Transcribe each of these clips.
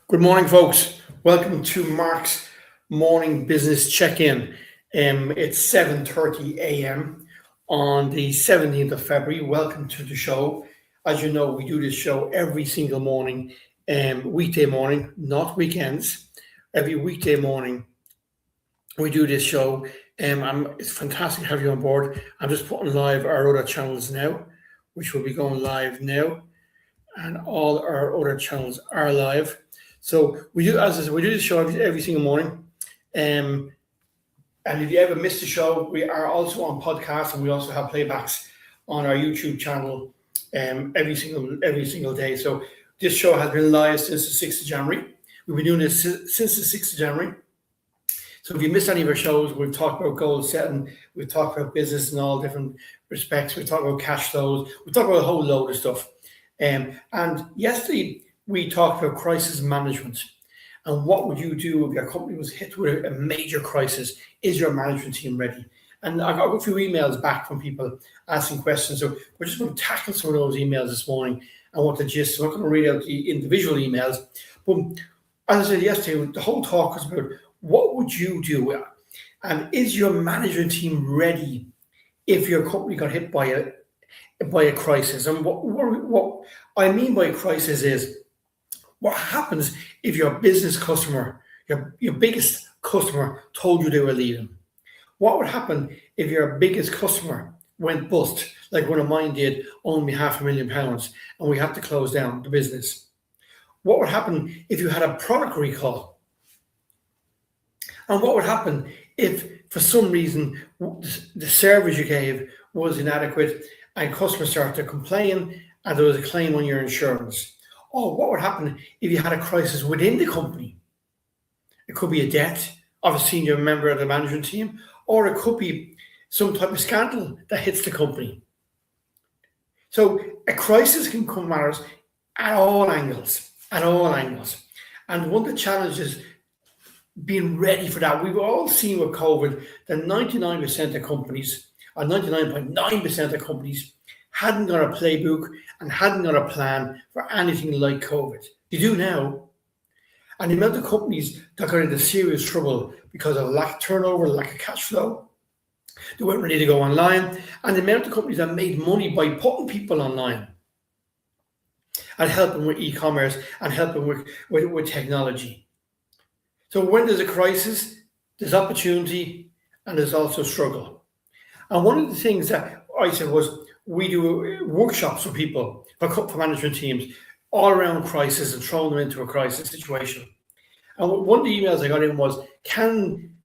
Good morning, folks. Welcome to Mark's morning business check-in. It's 7:30 a.m. on the 17th of February. Welcome to the show. As you know, we do this show every single morning, weekday morning, not weekends. Every weekday morning, we do this show. It's fantastic to have you on board. I'm just putting live our other channels now, which will be going live now, and all our other channels are live. So we do, as I said, we do this show every single morning. And if you ever miss the show, we are also on podcast, and we also have playbacks on our YouTube channel every single day. So this show has been live since the 6th of January. We've been doing this since the 6th of January. So if you missed any of our shows, we've talked about goal setting, we've talked about business in all different respects, we've talked about cash flows, we've talked about a whole load of stuff. And yesterday, we talked about crisis management and what would you do if your company was hit with a major crisis? Is your management team ready? And I got a few emails back from people asking questions. So we're just going to tackle some of those emails this morning and what the gist. So I'm not going to read out the individual emails. But as I said yesterday, the whole talk was about what would you do? And is your management team ready if your company got hit by a crisis? And what I mean by a crisis is, what happens if your business customer, your biggest customer, told you they were leaving? What would happen if your biggest customer went bust, like one of mine did, owned me £500,000, and we had to close down the business? What would happen if you had a product recall? And what would happen if, for some reason, the service you gave was inadequate and customers started to complain and there was a claim on your insurance? Or what would happen if you had a crisis within the company? It could be a death of a senior member of the management team, or it could be some type of scandal that hits the company. So a crisis can come at all angles, And one of the challenges being ready for that. We've all seen with COVID that 99% of companies, or 99.9% of companies, hadn't got a playbook and hadn't got a plan for anything like COVID. They do now. And the amount of companies that got into serious trouble because of lack of turnover, lack of cash flow, they weren't ready to go online. And the amount of companies that made money by putting people online and helping with e-commerce and helping with technology. So when there's a crisis, there's opportunity and there's also struggle. And one of the things that I said was, we do workshops for people, for management teams, all around crisis and throwing them into a crisis situation. And one of the emails I got in was, can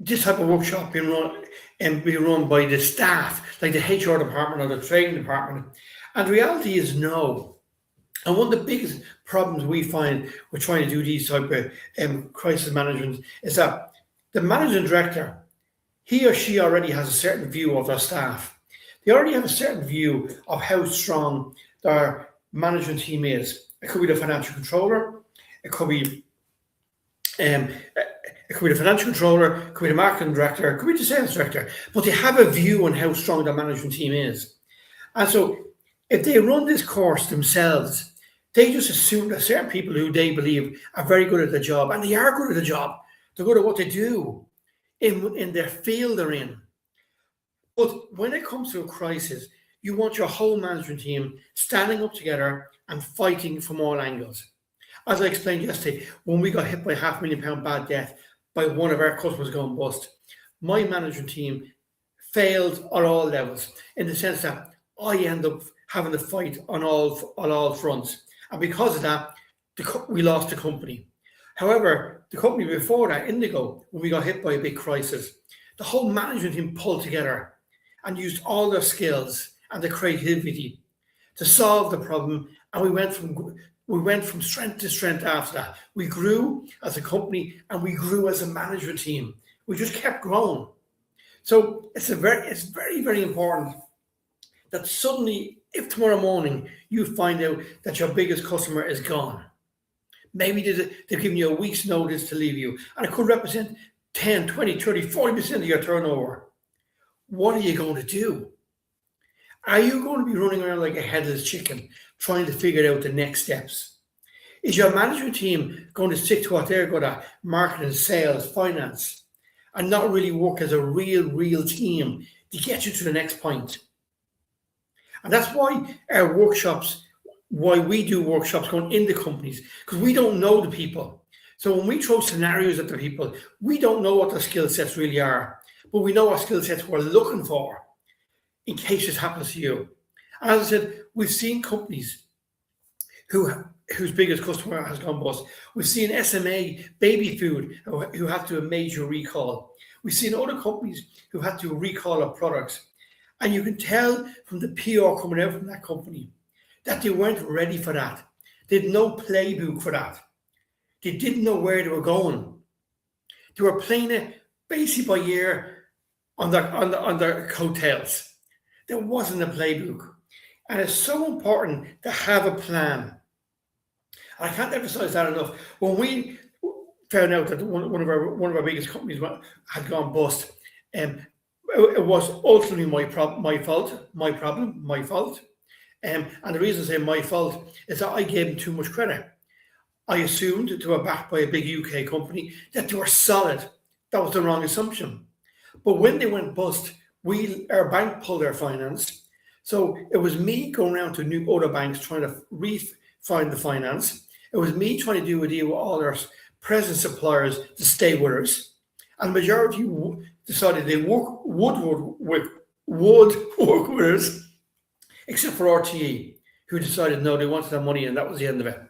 this type of workshop be run by the staff, like the HR department or the training department? And the reality is no. And one of the biggest problems we find with trying to do these type of crisis management is that the managing director, he or she already has a certain view of their staff. They already have a certain view of how strong their management team is. It could be the financial controller, it could be the financial controller, it could be the marketing director, it could be the sales director, but they have a view on how strong their management team is. And so if they run this course themselves, they just assume that certain people who they believe are very good at the job, and they are good at the job, they're good at what they do in their field they're in. But when it comes to a crisis, you want your whole management team standing up together and fighting from all angles. As I explained yesterday, when we got hit by £500,000 bad debt by one of our customers going bust, my management team failed on all levels, in the sense that I end up having to fight on all fronts. And because of that, we lost the company. However, the company before that, Indigo, when we got hit by a big crisis, the whole management team pulled together and used all their skills and their creativity to solve the problem. And we went from strength to strength after that. We grew as a company and we grew as a management team. We just kept growing. So it's very, very important that suddenly, if tomorrow morning you find out that your biggest customer is gone, maybe they've given you a week's notice to leave you, and it could represent 10, 20, 30, 40% of your turnover. What are you going to do? Are you going to be running around like a headless chicken trying to figure out the next steps? Is your management team going to stick to what they're good at, marketing, sales, finance, and not really work as a real team to get you to the next point? And that's why our workshops, why we do workshops going into companies, because we don't know the people. So when we throw scenarios at the people, we don't know what their skill sets really are, but we know what skill sets we're looking for in case this happens to you. And as I said, we've seen companies whose biggest customer has gone bust. We've seen SMA baby food who had to do a major recall. We've seen other companies who had to recall our products. And you can tell from the PR coming out from that company that they weren't ready for that. They had no playbook for that. They didn't know where they were going. They were playing it basically by ear on their coattails. There wasn't a playbook. And it's so important to have a plan. And I can't emphasize that enough. When we found out that one of our biggest companies had gone bust, it was ultimately my fault. And the reason I say my fault is that I gave them too much credit. I assumed they were backed by a big UK company, that they were solid. That was the wrong assumption. But when they went bust, our bank pulled their finance. So it was me going around to other banks trying to find the finance. It was me trying to do a deal with all our present suppliers to stay with us. And the majority decided they would work with us, except for RTE, who decided no, they wanted their money, and that was the end of it.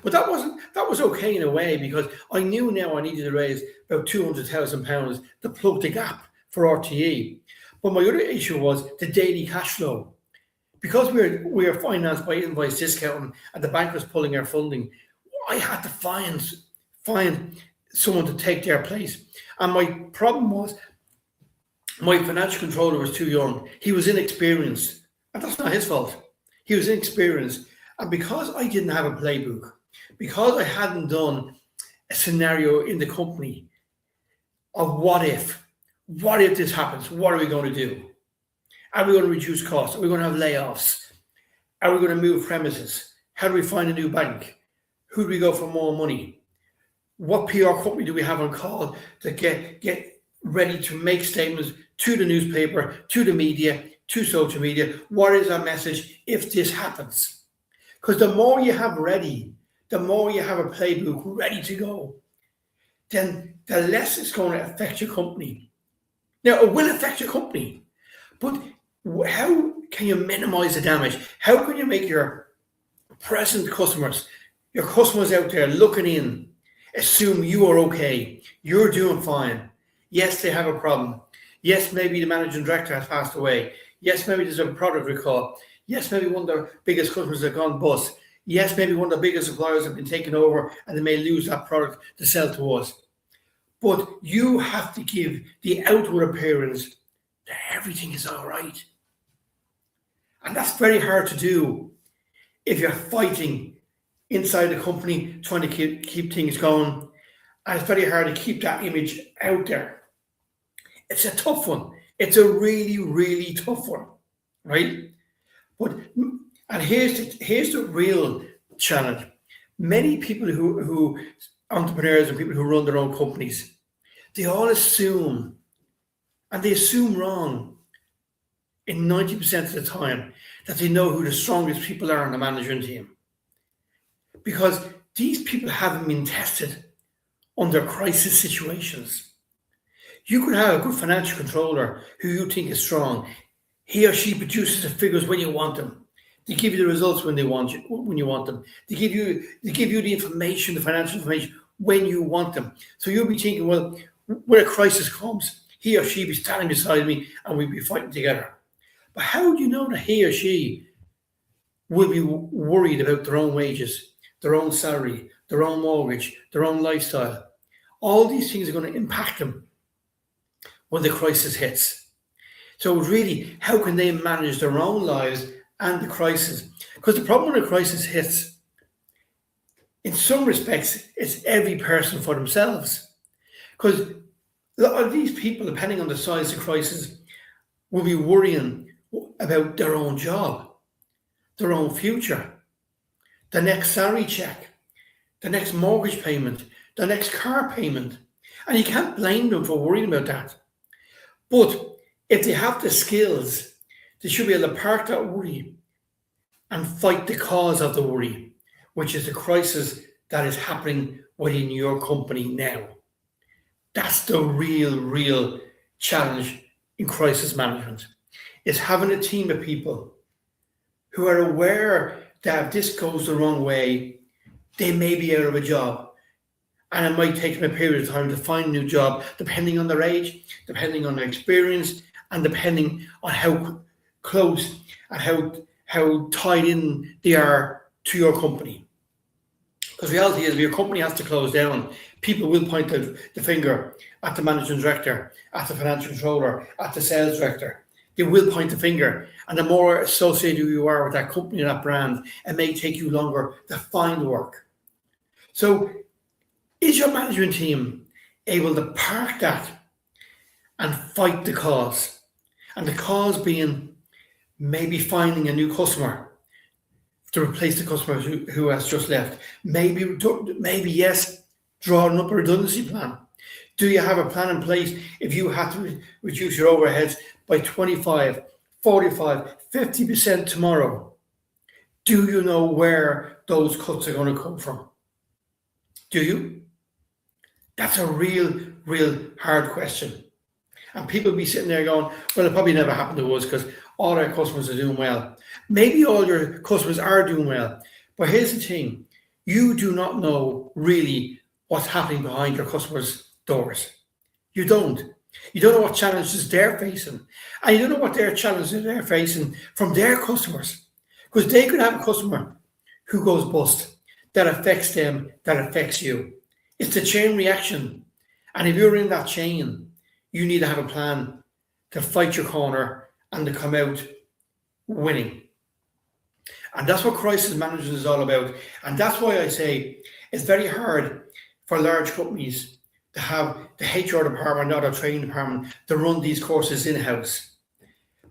But that was okay in a way, because I knew now I needed to raise about £200,000 to plug the gap for RTE. But my other issue was the daily cash flow. Because we are financed by invoice discounting and the bank was pulling our funding, I had to find someone to take their place. And my problem was my financial controller was too young. He was inexperienced. And that's not his fault. He was inexperienced. And because I didn't have a playbook, because I hadn't done a scenario in the company of what if this happens, what are we going to do? Are we going to reduce costs? Are we going to have layoffs? Are we going to move premises? How do we find a new bank? Who do we go for more money? What PR company do we have on call to get ready to make statements to the newspaper, to the media, to social media? What is our message if this happens? Because the more you have ready, the more you have a playbook ready to go, then the less it's going to affect your company. Now, it will affect your company, but how can you minimize the damage? How can you make your present customers, your customers out there looking in, assume you are okay, you're doing fine? Yes, they have a problem. Yes, maybe the managing director has passed away. Yes, maybe there's a product recall. Yes, maybe one of their biggest customers have gone bust. Yes, maybe one of the biggest suppliers have been taken over and they may lose that product to sell to us. But you have to give the outward appearance that everything is all right. And that's very hard to do if you're fighting inside the company, trying to keep things going. And it's very hard to keep that image out there. It's a tough one. It's a really tough one, right? And here's the real challenge. Many people who entrepreneurs and people who run their own companies, they all assume, and they assume wrong in 90% of the time, that they know who the strongest people are on the management team. Because these people haven't been tested under crisis situations. You could have a good financial controller who you think is strong. He or she produces the figures when you want them. They give you the results when you want them. They give you the information, the financial information, when you want them. So you'll be thinking, well, when a crisis comes, he or she be standing beside me and we'll be fighting together. But how do you know that he or she will be worried about their own wages, their own salary, their own mortgage, their own lifestyle? All these things are going to impact them when the crisis hits. So really, how can they manage their own lives and the crisis? Because the problem when a crisis hits, in some respects, it's every person for themselves. Because a lot of these people, depending on the size of the crisis, will be worrying about their own job, their own future, the next salary check, the next mortgage payment, the next car payment. And you can't blame them for worrying about that. But if they have the skills, they should be able to park that worry and fight the cause of the worry, which is the crisis that is happening within your company now. That's the real challenge in crisis management, is having a team of people who are aware that if this goes the wrong way, they may be out of a job. And it might take them a period of time to find a new job, depending on their age, depending on their experience, and depending on how close and how tied in they are to your company. Because the reality is, if your company has to close down, people will point the finger at the managing director, at the financial controller, at the sales director. They will point the finger. And the more associated you are with that company or that brand, it may take you longer to find work. So is your management team able to park that and fight the cause? And the cause being maybe finding a new customer to replace the customer who has just left. Maybe yes, drawing up a redundancy plan. Do you have a plan in place if you have to reduce your overheads by 25, 45, 50% tomorrow? Do you know where those cuts are going to come from? Do you? That's a real hard question. And people be sitting there going, well, it probably never happened to us because all our customers are doing well. Maybe all your customers are doing well. But here's the thing. You do not know really what's happening behind your customers' doors. You don't. You don't know what challenges they're facing. And you don't know what their challenges they're facing from their customers. Because they could have a customer who goes bust. That affects them, that affects you. It's the chain reaction. And if you're in that chain, you need to have a plan to fight your corner and to come out winning. And that's what crisis management is all about. And that's why I say it's very hard for large companies to have the HR department or the training department to run these courses in-house.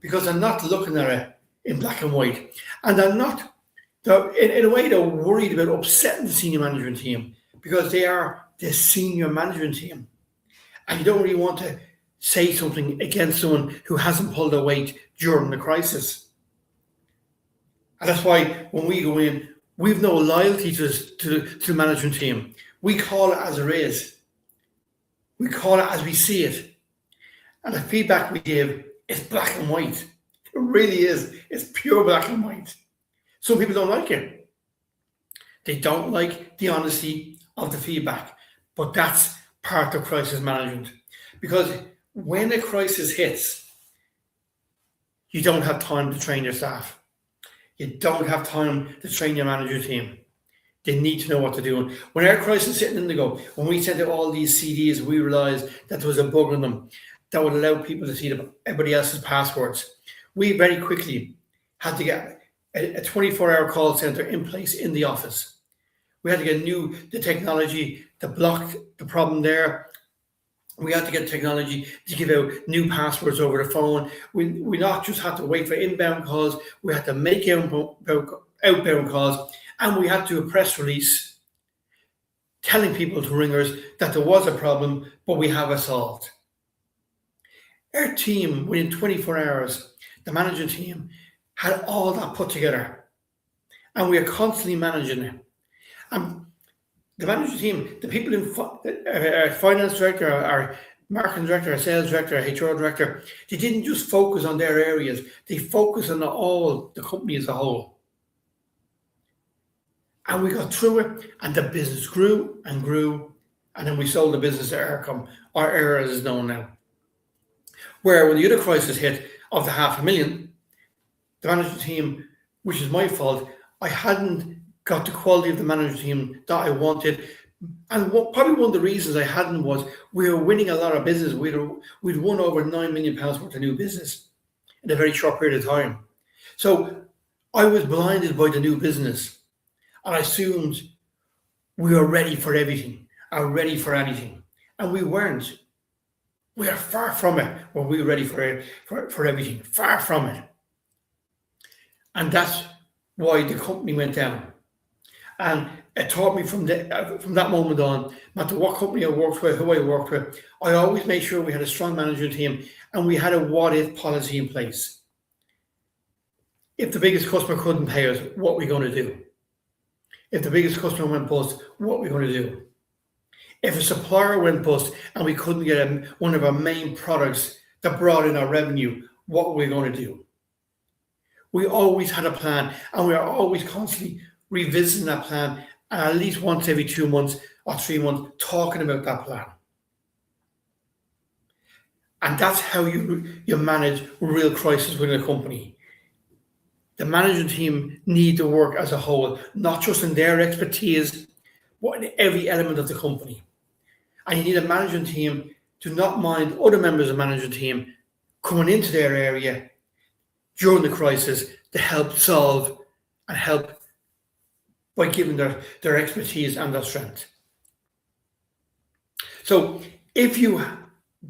Because they're not looking at it in black and white. And they're not, in a way, they're worried about upsetting the senior management team because they are the senior management team. And you don't really want to say something against someone who hasn't pulled their weight during the crisis. And that's why when we go in, we've no loyalty to the management team. We call it as it is. We call it as we see it. And the feedback we give is black and white. It really is. It's pure black and white. Some people don't like it. They don't like the honesty of the feedback. But that's part of crisis management. Because when a crisis hits, you don't have time to train your staff. You don't have time to train your manager team. They need to know what they're doing. When our crisis hit in Indigo, when we sent out all these CDs, we realized that there was a bug in them that would allow people to see everybody else's passwords. We very quickly had to get a 24-hour call center in place in the office. We had to get the technology to block the problem there. We had to get technology to give out new passwords over the phone. We not just had to wait for inbound calls, we had to make outbound calls, and we had to do a press release telling people to ringers that there was a problem, but we have it solved. Our team, within 24 hours, the management team, had all that put together. And we are constantly managing it. And the management team, the people in our finance director, our marketing director, our sales director, our HR director, they didn't just focus on their areas. They focused on the company as a whole. And we got through it, and the business grew and grew, and then we sold the business to Aircom, or Air as is known now. Where when the other crisis hit of the $500,000, the management team, which is my fault, I hadn't got the quality of the management team that I wanted. And probably one of the reasons I hadn't was we were winning a lot of business. We'd won over £9 million worth of new business in a very short period of time. So I was blinded by the new business. And I assumed we were ready for everything, or ready for anything. And we weren't. We are far from it when we were ready for everything. Far from it. And that's why the company went down. And It taught me from that moment on, no matter what company I worked with, who I worked with, I always made sure we had a strong management team and we had a what-if policy in place. If the biggest customer couldn't pay us, what are we going to do? If the biggest customer went bust, what are we going to do? If a supplier went bust and we couldn't get one of our main products that brought in our revenue, what were we going to do? We always had a plan, and we are always constantly revisiting that plan, and at least once every 2 months or 3 months talking about that plan. And that's how you manage real crisis within a company. The management team need to work as a whole, not just in their expertise, but in every element of the company. And you need a management team to not mind other members of the management team coming into their area during the crisis to help solve and help by giving their expertise and their strength. So if you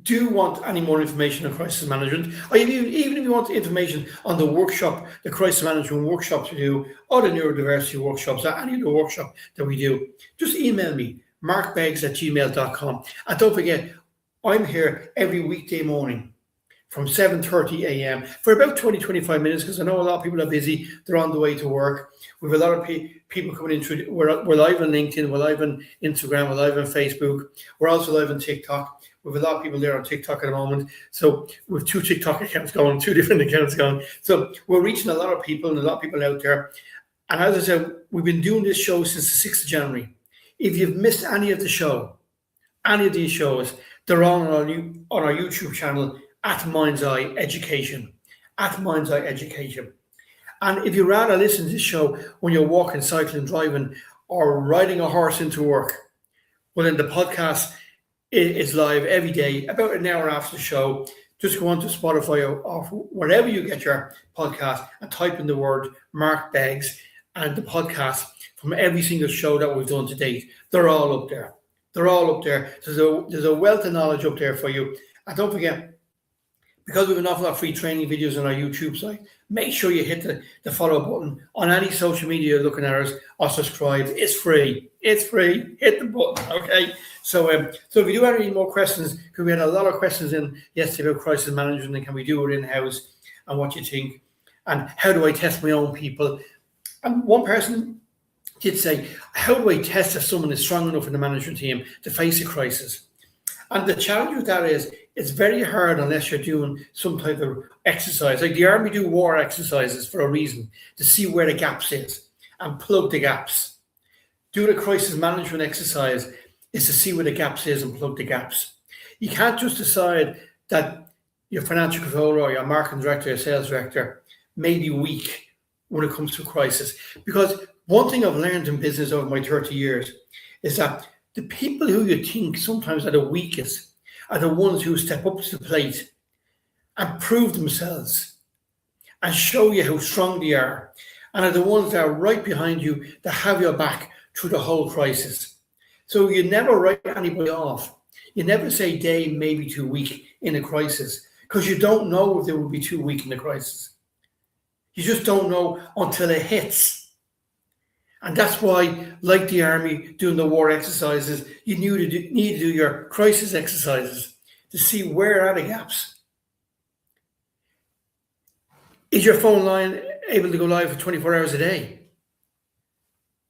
do want any more information on crisis management, or even if you want information on the workshop, the crisis management workshops we do, or the neurodiversity workshops, or any of the workshop that we do, just email me, markbeggs@gmail.com. And don't forget, I'm here every weekday morning from 7:30 a.m. for about 20-25 minutes, because I know a lot of people are busy. They're on the way to work. We have a lot of people coming in through. We're live on LinkedIn, we're live on Instagram, we're live on Facebook. We're also live on TikTok. We have a lot of people there on TikTok at the moment. So we have 2 TikTok accounts going, 2 different accounts going. So we're reaching a lot of people and a lot of people out there. And as I said, we've been doing this show since the 6th of January. If you've missed any of the show, any of these shows, they're on our YouTube channel at Mind's Eye Education. At Mind's Eye Education. And if you rather listen to this show when you're walking, cycling, driving, or riding a horse into work, well, then the podcast is live every day, about an hour after the show. Just go on to Spotify or wherever you get your podcast and type in the word Mark Beggs, and the podcast from every single show that we've done to date. They're all up there. They're all up there. There's a wealth of knowledge up there for you. And don't forget, because we have an awful lot of free training videos on our YouTube site, make sure you hit the follow button on any social media you're looking at us, or subscribe. It's free. It's free. Hit the button, okay? So if you do have any more questions, because we had a lot of questions in yesterday about crisis management and can we do it in-house and what you think, and how do I test my own people? And one person did say, how do I test if someone is strong enough in the management team to face a crisis? And the challenge with that is, it's very hard unless you're doing some type of exercise. Like the Army do war exercises for a reason, to see where the gaps is and plug the gaps. Doing a crisis management exercise is to see where the gaps is and plug the gaps. You can't just decide that your financial controller or your marketing director or sales director may be weak when it comes to a crisis. Because one thing I've learned in business over my 30 years is that the people who you think sometimes are the weakest are the ones who step up to the plate and prove themselves and show you how strong they are, and are the ones that are right behind you, that have your back through the whole crisis. So you never write anybody off. You never say they may be too weak in a crisis, because you don't know if they will be too weak in the crisis. You just don't know until it hits. And that's why, like the Army doing the war exercises, you need to do your crisis exercises to see where are the gaps. Is your phone line able to go live for 24 hours a day?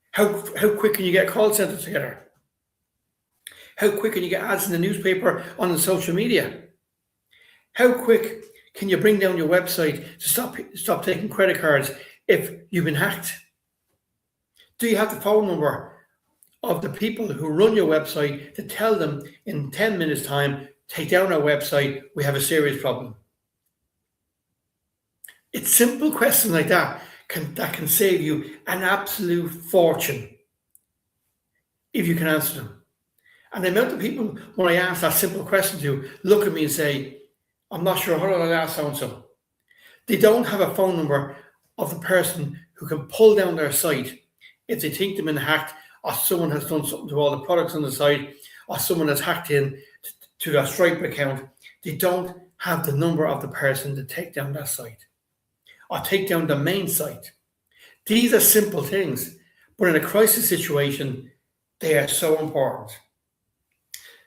How quick can you get a call center together? How quick can you get ads in the newspaper, on the social media? How quick can you bring down your website to stop taking credit cards if you've been hacked? Do you have the phone number of the people who run your website to tell them in 10 minutes time, take down our website, we have a serious problem? It's simple questions like that can save you an absolute fortune if you can answer them. And the amount of people, when I ask that simple question to, look at me and say, I'm not sure, how do I ask so-and-so? They don't have a phone number of the person who can pull down their site if they think they've been hacked, or someone has done something to all the products on the site, or someone has hacked in to their Stripe account. They don't have the number of the person to take down that site or take down the main site. These are simple things, but in a crisis situation, they are so important.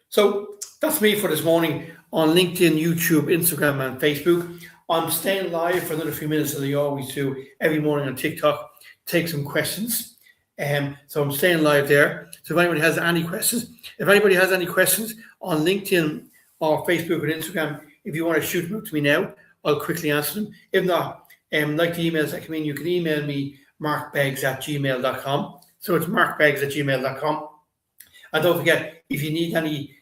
So that's me for this morning on LinkedIn, YouTube, Instagram, and Facebook. I'm staying live for another few minutes, as I always do every morning on TikTok, take some questions. So I'm staying live there. So if anybody has any questions, on LinkedIn or Facebook or Instagram, if you want to shoot them up to me now, I'll quickly answer them. If not, like the emails that come in, you can email me markbeggs@gmail.com. So it's markbeggs@gmail.com. And don't forget, if you need any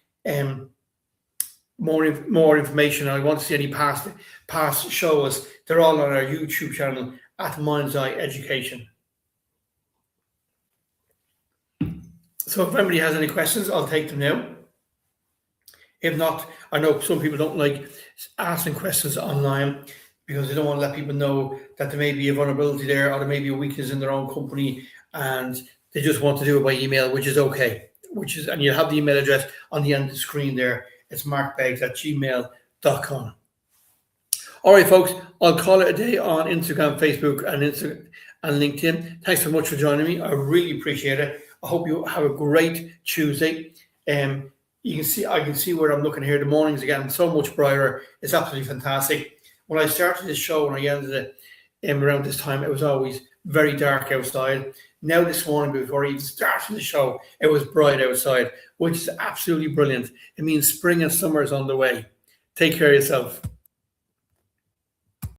more information, or I want to see any past shows, they're all on our YouTube channel at Mind's Eye Education. So if anybody has any questions, I'll take them now. If not, I know some people don't like asking questions online because they don't want to let people know that there may be a vulnerability there, or there may be a weakness in their own company, and they just want to do it by email, which is okay. And you have the email address on the end of the screen there. It's markbeggs@gmail.com. All right, folks, I'll call it a day on Instagram, Facebook, and LinkedIn. Thanks so much for joining me. I really appreciate it. I hope you have a great Tuesday. I can see where I'm looking here. The mornings again so much brighter. It's absolutely fantastic. When I started this show, when I ended it around this time, it was always very dark outside. Now this morning, before I even started the show, it was bright outside, which is absolutely brilliant. It means spring and summer is on the way. Take care of yourself.